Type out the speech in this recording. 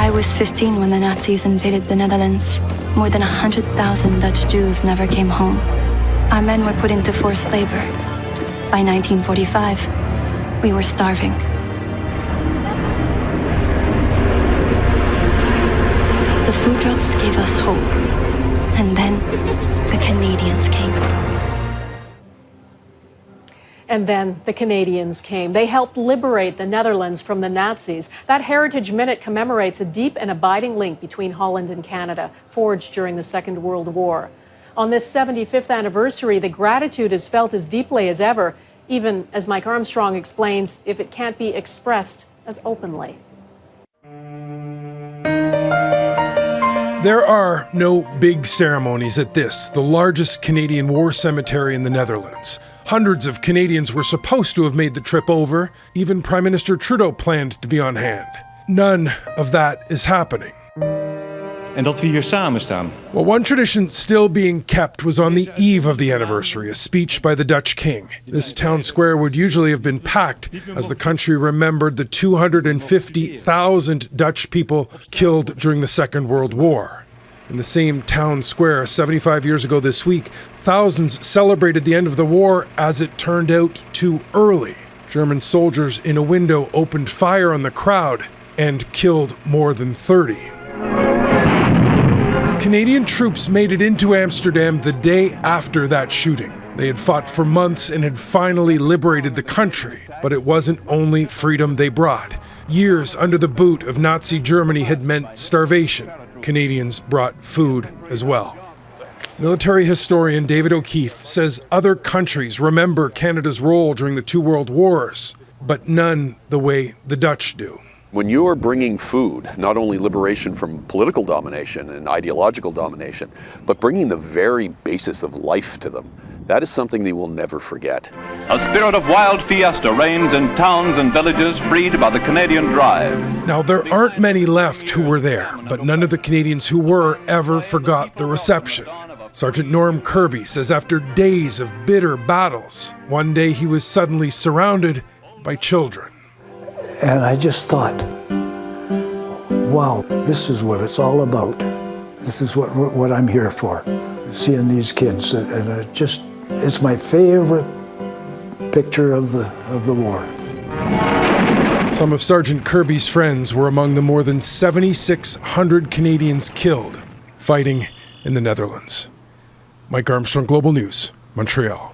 I was 15 when the Nazis invaded the Netherlands. More than 100,000 Dutch Jews never came home. Our men were put into forced labor. By 1945, we were starving. The food drops gave us hope. And then the Canadians came. And then the Canadians came. They helped liberate the Netherlands from the Nazis. That Heritage Minute commemorates a deep and abiding link between Holland and Canada, forged during the Second World War. On this 75th anniversary, the gratitude is felt as deeply as ever, even, as Mike Armstrong explains, if it can't be expressed as openly. There are no big ceremonies at this, the largest Canadian war cemetery in the Netherlands. Hundreds of Canadians were supposed to have made the trip over. Even Prime Minister Trudeau planned to be on hand. None of that is happening. En dat we hier samen staan. Well, one tradition still being kept was on the eve of the anniversary, a speech by the Dutch king. This town square would usually have been packed as the country remembered the 250,000 Dutch people killed during the Second World War. In the same town square, 75 years ago this week, thousands celebrated the end of the war as it turned out too early. German soldiers in a window opened fire on the crowd and killed more than 30. Canadian troops made it into Amsterdam the day after that shooting. They had fought for months and had finally liberated the country. But it wasn't only freedom they brought. Years under the boot of Nazi Germany had meant starvation. Canadians brought food as well. Military historian David O'Keefe says other countries remember Canada's role during the two world wars, but none the way the Dutch do. When you are bringing food, not only liberation from political domination and ideological domination, but bringing the very basis of life to them, that is something they will never forget. A spirit of wild fiesta reigns in towns and villages freed by the Canadian drive. Now, there aren't many left who were there, but none of the Canadians who were ever forgot the reception. Sergeant Norm Kirby says after days of bitter battles, one day he was suddenly surrounded by children. And I just thought, wow, this is what it's all about. This is what I'm here for. Seeing these kids, and it's my favorite picture of the war. Some of Sergeant Kirby's friends were among the more than 7,600 Canadians killed fighting in the Netherlands. Mike Armstrong, Global News, Montreal.